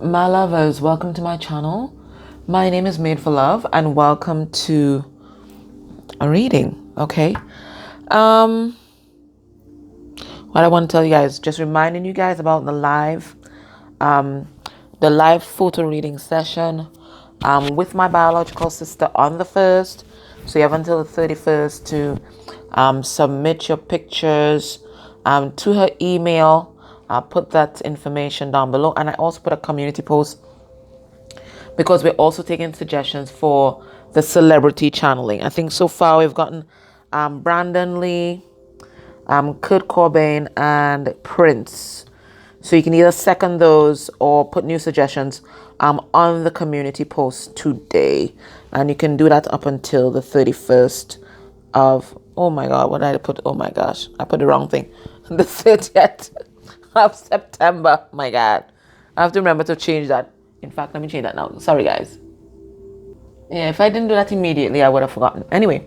My lovers, welcome to my channel. My name is Made for Love and welcome to a reading, okay? Um what I want to tell you guys, just reminding you guys about um the live photo reading session with my biological sister on the 1st. So you have until the 31st to submit your pictures to her email. I'll put that information down below, and I also put a community post because we're also taking suggestions for the celebrity channeling. I think so far we've gotten Brandon Lee, Kurt Cobain, and Prince. So you can either second those or put new suggestions on the community post today. And you can do that up until the 31st of, oh my God, what did I put? Oh my gosh, I put the wrong thing. The 30th of September. My God. I have to remember to change that. In fact, let me change that now. Sorry, guys. Yeah, if I didn't do that immediately, I would have forgotten. Anyway,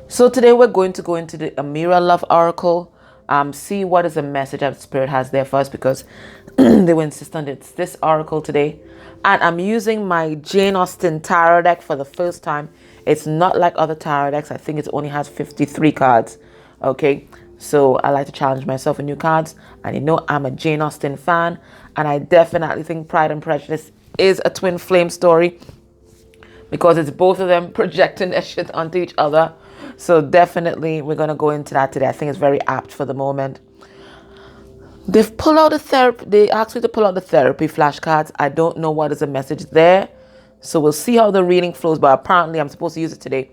so today we're going to go into the Amira Love Oracle. See what is the message that Spirit has there for us, because they were insistent it's this oracle today. And I'm using my Jane Austen tarot deck for the first time. It's not like other tarot decks. I think it only has 53 cards. Okay, so I like to challenge myself with new cards. And you know I'm a Jane Austen fan. And I definitely think Pride and Prejudice is a twin flame story, because it's both of them projecting their shit onto each other. So definitely we're going to go into that today. I think it's very apt for the moment. They've pulled out the therapy. They asked me to pull out the therapy flashcards. I don't know what is the message there. So we'll see how the reading flows. But apparently I'm supposed to use it today.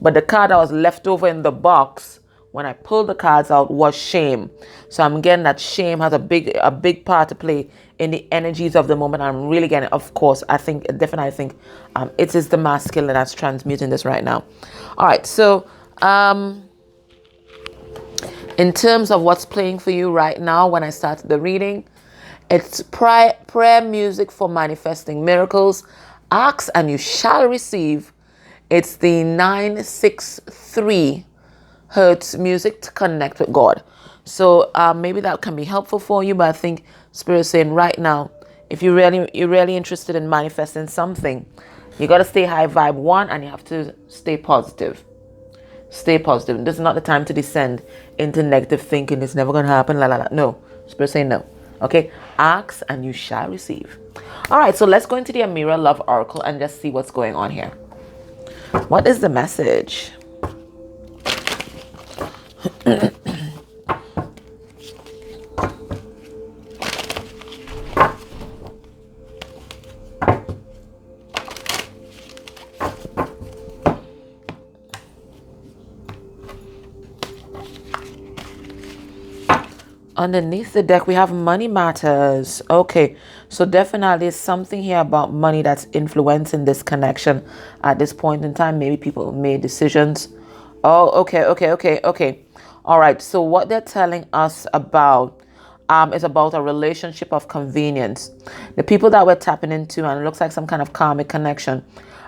But the card that was left over in the box when I pulled the cards out was shame. So I'm getting that shame has a big part to play in the energies of the moment. I'm really getting, of course, I think it is the masculine that's transmuting this right now. All right, so in terms of what's playing for you right now, when I started the reading, it's prayer music for manifesting miracles. Ask and you shall receive. It's the 963 hertz music to connect with God. So maybe that can be helpful for you. But I think Spirit is saying right now, if you're really interested in manifesting something, you got to stay high vibe one, and you have to stay positive. Stay positive. This is not the time to descend into negative thinking. It's never going to happen. La la la. No. Spirit saying no. Okay. Ask and you shall receive. All right. So let's go into the Amira Love Oracle and just see what's going on here. What is the message? Underneath the deck, we have money matters. Okay, so definitely there's something here about money that's influencing this connection at this point in time. Maybe people made decisions. Oh, okay. All right, so what they're telling us about is about a relationship of convenience. The people that we're tapping into, and it looks like some kind of karmic connection,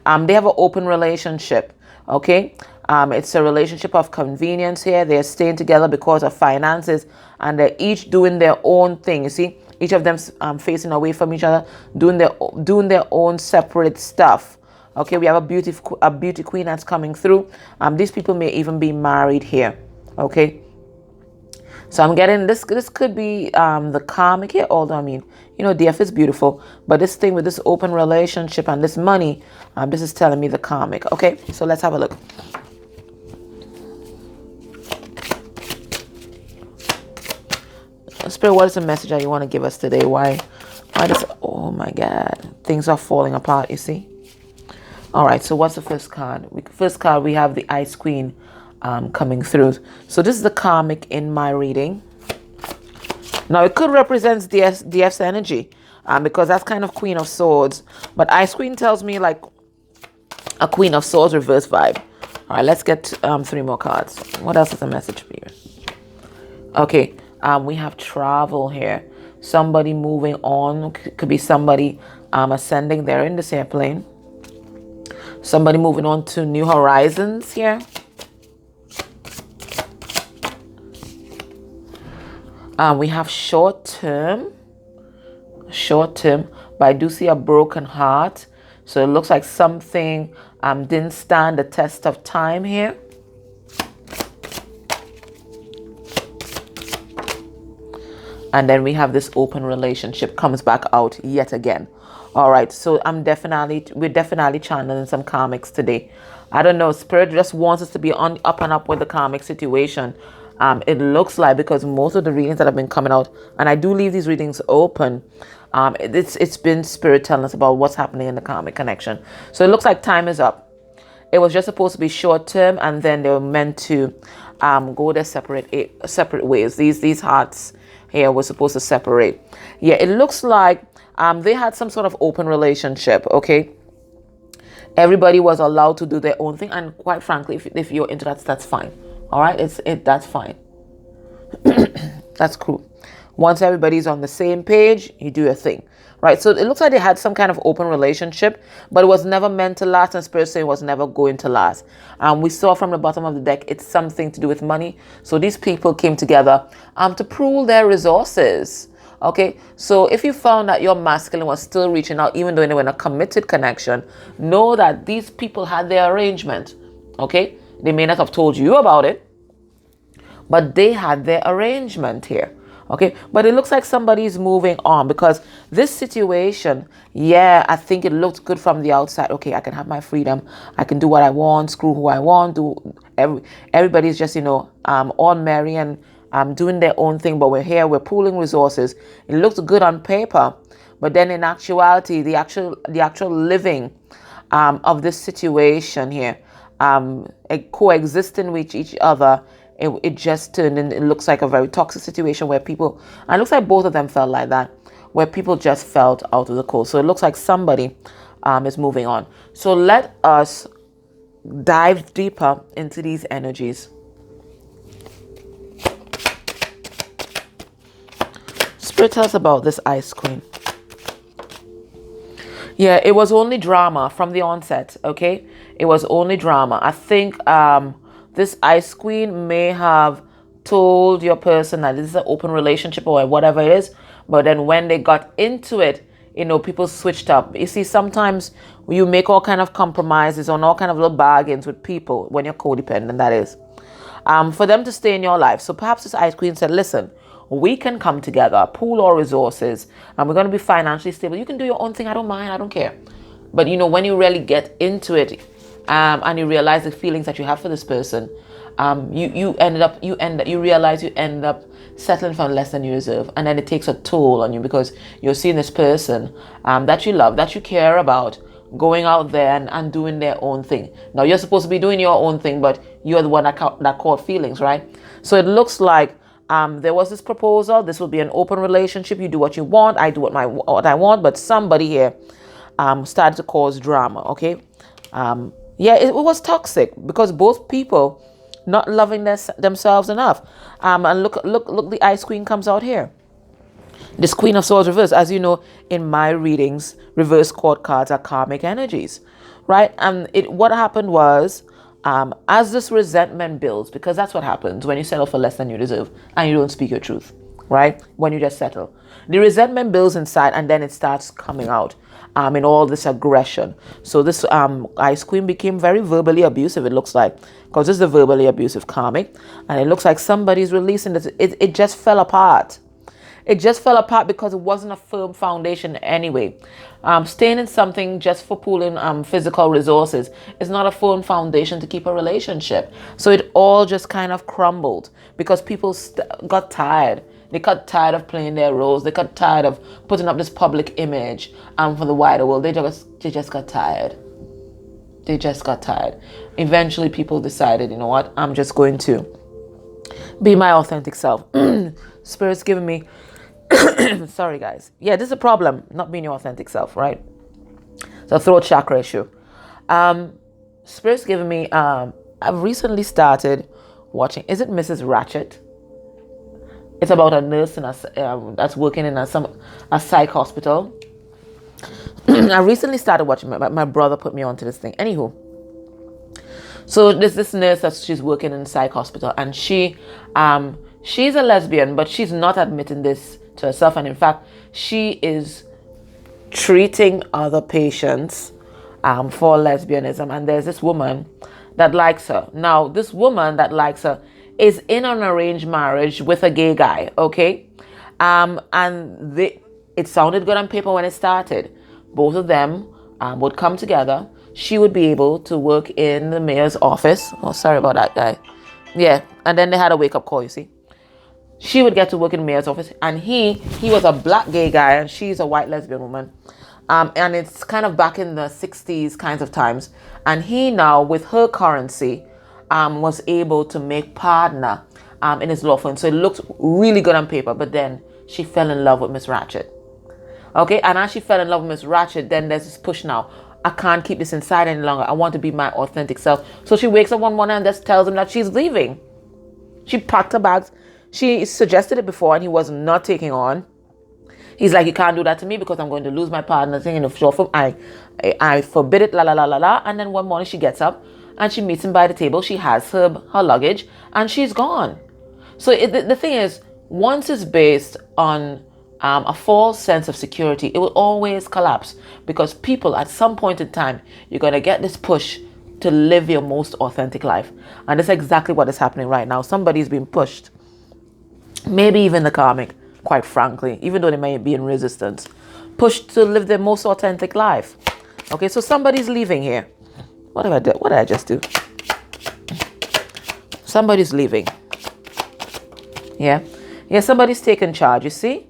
they have an open relationship. Okay, it's a relationship of convenience here. They're staying together because of finances, and they're each doing their own thing. You see, each of them facing away from each other, doing their own separate stuff. Okay, we have a beauty queen that's coming through. These people may even be married here. Okay, so I'm getting this. This could be the karmic here. Although I mean, you know, DF is beautiful, but this thing with this open relationship and this money, this is telling me the karmic. Okay, so let's have a look. Spirit, what is the message that you want to give us today? Why does, oh my God, things are falling apart, you see? All right, so what's the first card? First card, we have the Ice Queen coming through. So this is the karmic in my reading. Now, it could represent DF's energy because that's kind of Queen of Swords. But Ice Queen tells me like a Queen of Swords reverse vibe. All right, let's get 3 more cards. What else is the message for you? Okay, we have travel here. Somebody moving on. Could be somebody ascending there in this airplane. Somebody moving on to new horizons here. We have short term. short term, but I do see a broken heart. So it looks like something didn't stand the test of time here. And then we have this open relationship comes back out yet again. All right, so we're definitely channeling some karmics today. I don't know, spirit just wants us to be on up and up with the karmic situation. It looks like, because most of the readings that have been coming out, and I do leave these readings open, it's been spirit telling us about what's happening in the karmic connection. So it looks like time is up. It was just supposed to be short term, and then they were meant to go their separate ways. These hearts here were supposed to separate. Yeah, it looks like they had some sort of open relationship. Okay, everybody was allowed to do their own thing, and quite frankly, if you're into that, that's fine. All right, that's fine. That's cool. Once everybody's on the same page, you do your thing, right? So it looks like they had some kind of open relationship, but it was never meant to last, and spirit saying it was never going to last. We saw from the bottom of the deck, it's something to do with money. So these people came together to pool their resources. Okay, so if you found that your masculine was still reaching out, even though they were in a committed connection, know that these people had their arrangement. Okay, they may not have told you about it, but they had their arrangement here. Okay, but it looks like somebody's moving on, because this situation, yeah, I think it looked good from the outside. Okay, I can have my freedom. I can do what I want, screw who I want, everybody's just, all merry and doing their own thing, but we're here, we're pooling resources. It looks good on paper, but then in actuality, the actual living of this situation here, coexisting with each other, it just turned in, it looks like a very toxic situation where people, and it looks like both of them felt like that, where people just felt out of the cold. So it looks like somebody is moving on. So let us dive deeper into these energies. Spirit, tell us about this Ice Queen. Yeah, it was only drama from the onset, okay? It was only drama. I think this Ice Queen may have told your person that this is an open relationship or whatever it is, but then when they got into it, people switched up. You see, sometimes you make all kind of compromises on all kind of little bargains with people when you're codependent, that is, for them to stay in your life. So perhaps this Ice Queen said, listen, we can come together, pool our resources, and we're going to be financially stable. You can do your own thing. I don't mind. I don't care. But, when you really get into it, and you realize the feelings that you have for this person, you realize you end up settling for less than you deserve, and then it takes a toll on you, because you're seeing this person that you love, that you care about, going out there and doing their own thing. Now you're supposed to be doing your own thing, but you're the one that caught feelings, right? So it looks like there was this proposal. This will be an open relationship. You do what you want. I do what I want. But somebody here started to cause drama. Okay. Yeah, it was toxic, because both people not loving themselves enough. And look, the Ice Queen comes out here. This Queen of Swords reverse. As you know, in my readings, reverse court cards are karmic energies, right? And what happened was, as this resentment builds, because that's what happens when you settle for less than you deserve and you don't speak your truth, right? When you just settle, the resentment builds inside, and then it starts coming out in all this aggression. So this Ice Queen became very verbally abusive, it looks like, because this is a verbally abusive karmic, and it looks like somebody's releasing this. It just fell apart. It just fell apart because it wasn't a firm foundation anyway. Staying in something just for pooling physical resources is not a firm foundation to keep a relationship. So it all just kind of crumbled because people got tired. They got tired of playing their roles. They got tired of putting up this public image for the wider world. They just got tired. They just got tired. Eventually people decided, you know what, I'm just going to be my authentic self. Spirit's giving me sorry guys, yeah, this is a problem, not being your authentic self, right? So throat chakra issue. Spirit's giving me I've recently started watching, is it Mrs. Ratchet? It's about a nurse that's working in a psych hospital. I recently started watching. My brother put me onto this thing. Anywho, so there's this nurse that she's working in a psych hospital, and she's a lesbian, but she's not admitting this to herself. And in fact, she is treating other patients for lesbianism. And there's this woman that likes her. Now, this woman that likes her is in an arranged marriage with a gay guy, okay? And it sounded good on paper when it started. Both of them would come together. She would be able to work in the mayor's office. Oh, sorry about that guy. Yeah, and then they had a wake-up call, you see. She would get to work in the mayor's office, and he was a black gay guy, and she's a white lesbian woman. And it's kind of back in the 60s kinds of times. And he now, with her currency, was able to make partner in his law firm. So it looked really good on paper, but then she fell in love with Miss Ratchet. Okay, and as she fell in love with Miss Ratchet, then there's this push now. I can't keep this inside any longer. I want to be my authentic self. So she wakes up one morning and just tells him that she's leaving. She packed her bags. She suggested it before and he was not taking on. He's like, you can't do that to me because I'm going to lose my partner thing in the short film. I forbid it, la la la la la. And then one morning she gets up and she meets him by the table. She has her luggage and she's gone. So the thing is, once it's based on a false sense of security, it will always collapse because people at some point in time, you're going to get this push to live your most authentic life. And that's exactly what is happening right now. Somebody's being pushed. Maybe even the karmic, quite frankly, even though they may be in resistance, pushed to live their most authentic life. Okay, so somebody's leaving here. What did I do? What did I just do? Somebody's leaving. Yeah, somebody's taken charge, you see?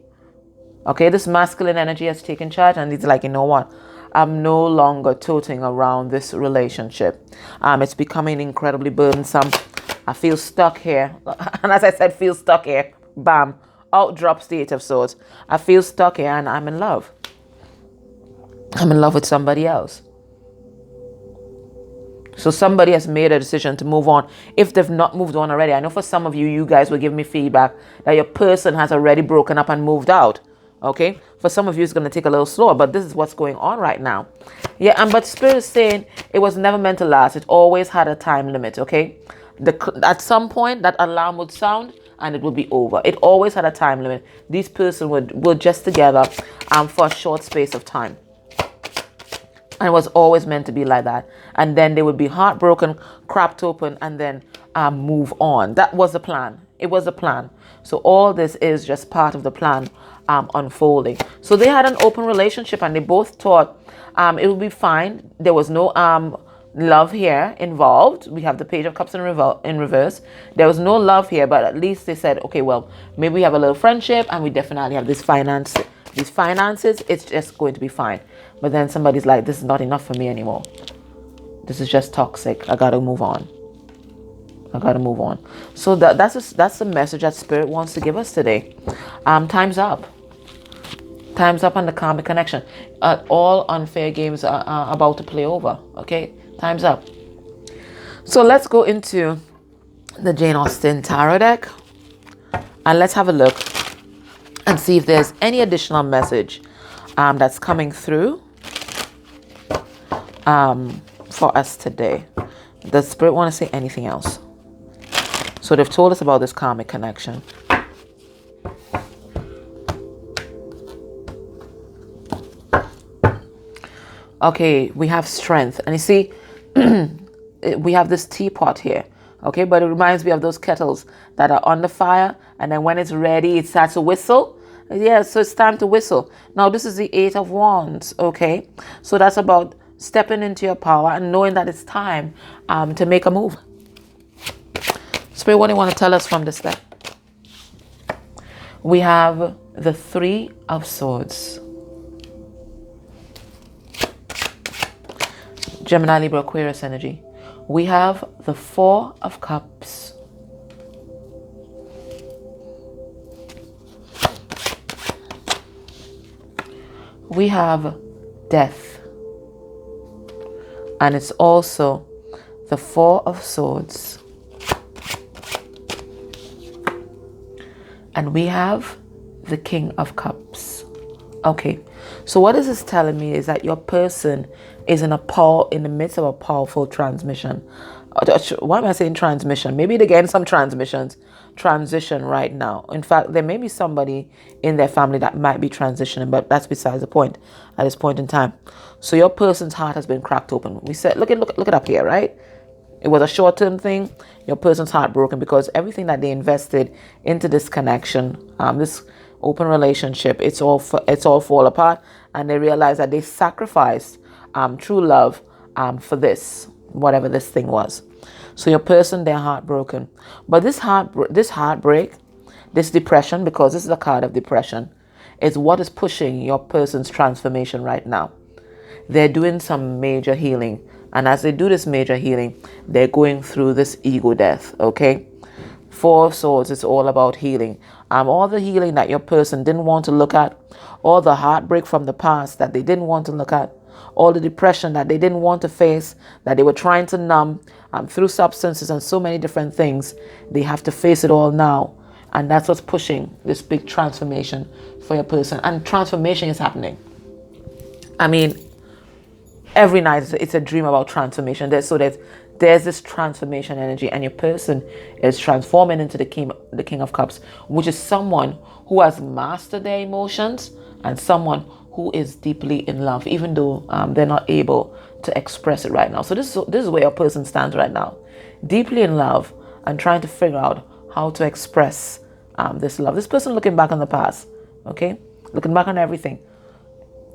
Okay, this masculine energy has taken charge and it's like, you know what? I'm no longer toting around this relationship. It's becoming incredibly burdensome. I feel stuck here. And as I said, feel stuck here. Bam. Out drops the Eight of Swords. I feel stuck here and I'm in love. I'm in love with somebody else. So somebody has made a decision to move on. If they've not moved on already, I know for some of you, you guys will give me feedback that your person has already broken up and moved out. Okay, for some of you it's going to take a little slower, but this is what's going on right now. Yeah, but Spirit is saying it was never meant to last. It always had a time limit. Okay, at some point that alarm would sound and it would be over. It always had a time limit. These person were just together for a short space of time, and it was always meant to be like that. And then they would be heartbroken, cracked open, and then move on. That was the plan. It was a plan. So all this is just part of the plan unfolding. So they had an open relationship and they both thought it would be fine. There was no love here involved. We have the Page of Cups in reverse. There was no love here, but at least they said, okay, well, maybe we have a little friendship and we definitely have these finances. It's just going to be fine. But then somebody's like, this is not enough for me anymore. This is just toxic. I got to move on. So that's the message that Spirit wants to give us today. Time's up. Time's up on the karmic connection. All unfair games are about to play over. Okay, time's up. So let's go into the Jane Austen Tarot deck and let's have a look and see if there's any additional message that's coming through for us today. Does Spirit want to say anything else? So they've told us about this karmic connection. Okay, we have strength. And you see, we have this teapot here. Okay, but it reminds me of those kettles that are on the fire. And then when it's ready, it starts to whistle. Yeah, so it's time to whistle. Now, this is the Eight of Wands. Okay, so that's about stepping into your power and knowing that it's time to make a move. Spirit, what do you want to tell us from this deck? We have the Three of Swords. Gemini, Libra, Aquarius energy. We have the Four of Cups. We have Death. And it's also the Four of Swords. And we have the King of Cups. Okay, so what this is telling me is that your person is in the midst of a powerful transmission. Why am I saying transmission? Maybe they're getting some transmissions, transition right now. In fact, there may be somebody in their family that might be transitioning, but that's besides the point at this point in time. So your person's heart has been cracked open. We said, look it up here, right? It was a short-term thing. Your person's heartbroken because everything that they invested into this connection, this open relationship, it's all fall apart, and they realize that they sacrificed true love for this, whatever this thing was. So your person, they're heartbroken. But this heartbreak, this depression, because this is a card of depression, is what is pushing your person's transformation right now. They're doing some major healing. And as they do this major healing, they're going through this ego death, okay? Four of Swords is all about healing. All the healing that your person didn't want to look at, all the heartbreak from the past that they didn't want to look at, all the depression that they didn't want to face, that they were trying to numb through substances and so many different things, they have to face it all now. And that's what's pushing this big transformation for your person. And transformation is happening. I mean, every night it's a dream about transformation. There's this transformation energy, and your person is transforming into the King of Cups, which is someone who has mastered their emotions and someone who is deeply in love, even though they're not able to express it right now. So this is where your person stands right now, deeply in love and trying to figure out how to express this love. This person looking back on the past, okay, looking back on everything,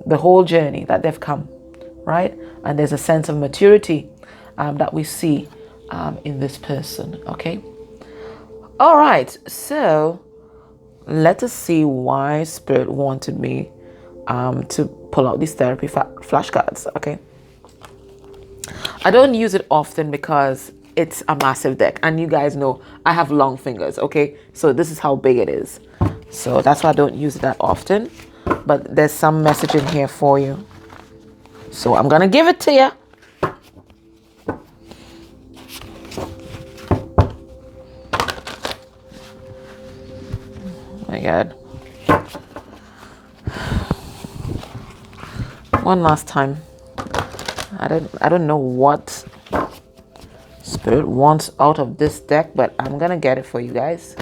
the whole journey that they've come, right? And there's a sense of maturity that we see in this person, okay? All right, so let us see why Spirit wanted me to pull out these therapy flashcards, okay? I don't use it often because it's a massive deck, and you guys know I have long fingers, okay? So this is how big it is. So that's why I don't use it that often, but there's some message in here for you. So I'm gonna give it to you. Oh my God. One last time. I don't know what Spirit wants out of this deck, but I'm gonna get it for you guys.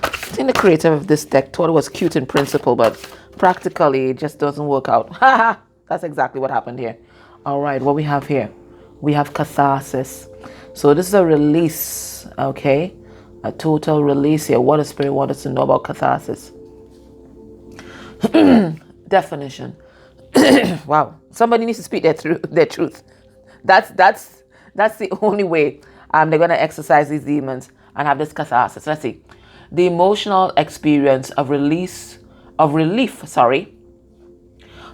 I think the creator of this deck thought it was cute in principle, but practically it just doesn't work out. Haha, that's exactly what happened here. All right, what we have here, we have catharsis. So this is a release, okay? A total release here. What does Spirit want us to know about catharsis? Definition. Wow, somebody needs to speak their truth. That's the only way they're gonna exercise these demons and have this catharsis. Let's see. The emotional experience of relief,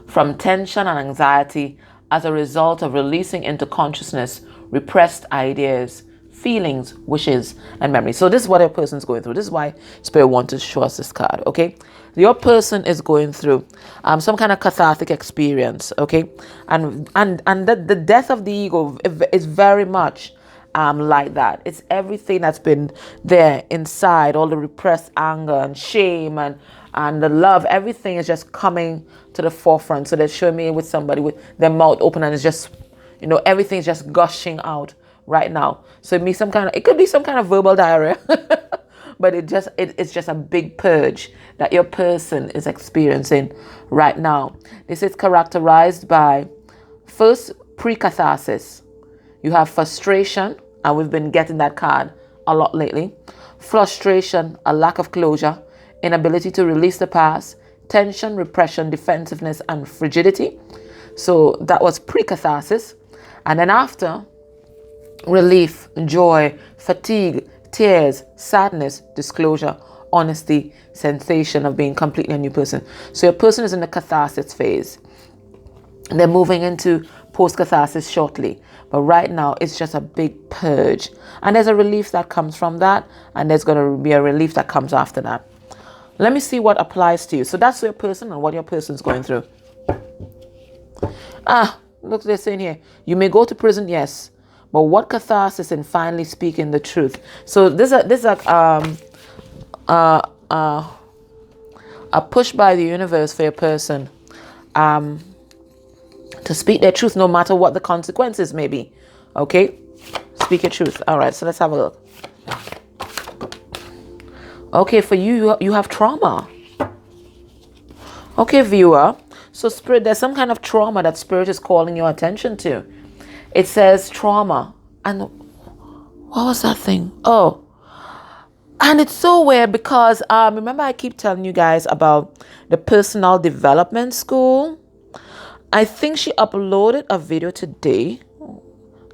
from tension and anxiety as a result of releasing into consciousness repressed ideas, feelings, wishes, and memories. So this is what a person's going through. This is why Spirit wants to show us this card, okay? Your person is going through some kind of cathartic experience, okay? And the death of the ego is very much like that. It's everything that's been there inside, all the repressed anger and shame and the love, everything is just coming to the forefront. So they're showing me with somebody with their mouth open and it's just, everything's just gushing out right now. So it could be some kind of verbal diarrhea, but it's just a big purge that your person is experiencing right now. This is characterized by, first, pre-catharsis. You have frustration, and we've been getting that card a lot lately. Frustration, a lack of closure, inability to release the past, tension, repression, defensiveness, and frigidity. So that was pre-catharsis. And then after, relief, joy, fatigue, tears, sadness, disclosure, honesty, sensation of being completely a new person. So your person is in the catharsis phase. They're moving into post-catharsis shortly. But right now, it's just a big purge. And there's a relief that comes from that. And there's going to be a relief that comes after that. Let me see what applies to you. So that's your person and what your person's going through. Look, they're saying here. You may go to prison, yes. But what catharsis in finally speaking the truth? So this is a push by the universe for your person. To speak their truth no matter what the consequences may be. Okay? Speak your truth. All right, so let's have a look. Okay, for you, you have trauma. Okay, viewer. So spirit, there's some kind of trauma that spirit is calling your attention to. It says trauma. And what was that thing? Oh. And it's so weird because remember I keep telling you guys about the personal development school. I think she uploaded a video today.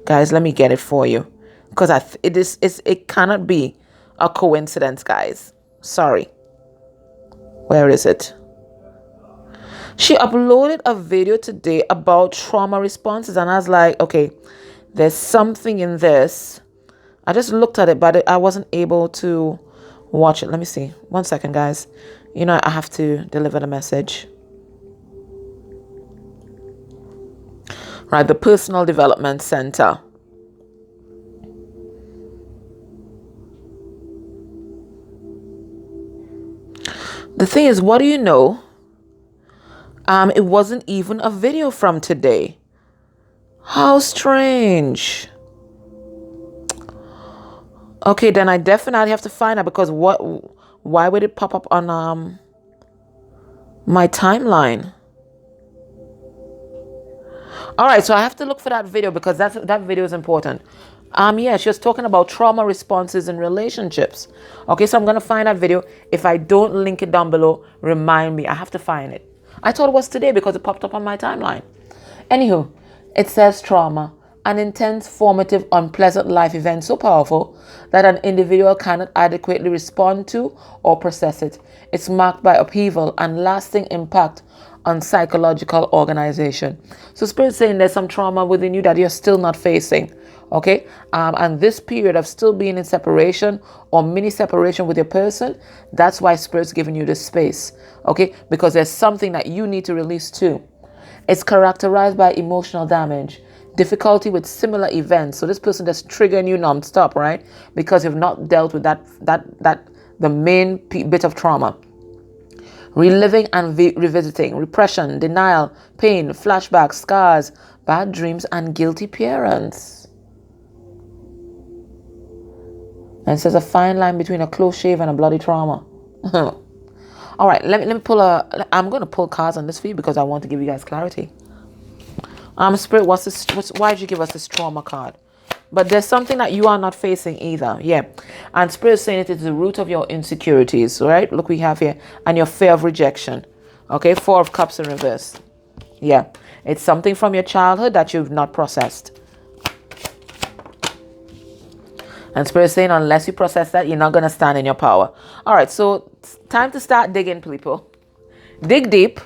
Guys, let me get it for you. Because it cannot be a coincidence, guys. Sorry. Where is it? She uploaded a video today about trauma responses. And I was like, okay, there's something in this. I just looked at it, but I wasn't able to watch it. Let me see. 1 second, guys. You know, I have to deliver the message. Right, the Personal Development Center. The thing is, what do you know? It wasn't even a video from today. How strange. Okay, then I definitely have to find out because why would it pop up on my timeline? All right, so I have to look for that video because that video is important. Yeah, she was talking about trauma responses in relationships. Okay, so I'm gonna find that video. If I don't link it down below, remind me. I have to find it. I thought it was today because it popped up on my timeline. Anywho, it says trauma, an intense, formative, unpleasant life event so powerful that an individual cannot adequately respond to or process it. It's marked by upheaval and lasting impact on psychological organization. So Spirit's saying there's some trauma within you that you're still not facing. Okay, and this period of still being in separation or mini separation with your person, that's why Spirit's giving you this space. Okay, because there's something that you need to release too. It's characterized by emotional damage, difficulty with similar events. So this person that's triggering you nonstop, right? Because you've not dealt with the main bit of trauma. Reliving and revisiting, repression, denial, pain, flashbacks, scars, bad dreams, and guilty parents. And it says a fine line between a close shave and a bloody trauma. All right, let me pull I'm going to pull cards on this for you because I want to give you guys clarity. Spirit, what's this? Why did you give us this trauma card? But there's something that you are not facing either. Yeah. And Spirit is saying it is the root of your insecurities, right? Look, we have here. And your fear of rejection. Okay, 4 of Cups in reverse. Yeah. It's something from your childhood that you've not processed. And Spirit is saying unless you process that, you're not going to stand in your power. All right, so it's time to start digging, people. Dig deep.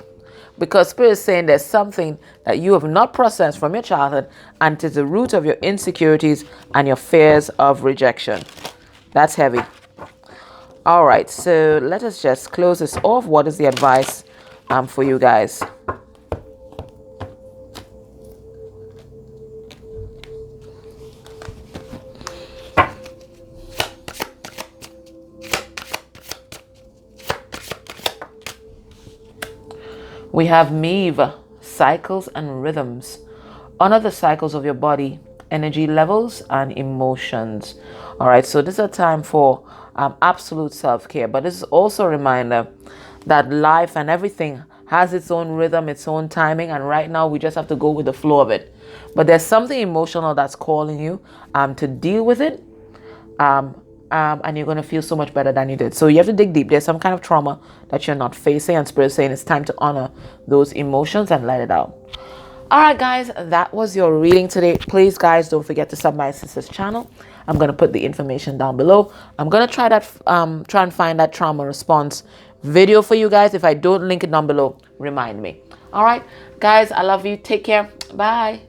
Because Spirit is saying there's something that you have not processed from your childhood and it is the root of your insecurities and your fears of rejection. That's heavy. All right, so let us just close this off. What is the advice for you guys? We have Meve, cycles and rhythms. Honor the cycles of your body, energy levels, and emotions. All right, so this is a time for absolute self-care. But this is also a reminder that life and everything has its own rhythm, its own timing. And right now, we just have to go with the flow of it. But there's something emotional that's calling you to deal with it. And you're going to feel so much better than you did. So you have to dig deep. There's some kind of trauma that you're not facing, and Spirit is saying it's time to honor those emotions and let it out. All right, guys, that was your reading today. Please, guys, don't forget to sub my sister's channel. I'm going to put the information down below. I'm going to try and find that trauma response video for you guys. If I don't link it down below, remind me. All right, guys, I love you. Take care. Bye.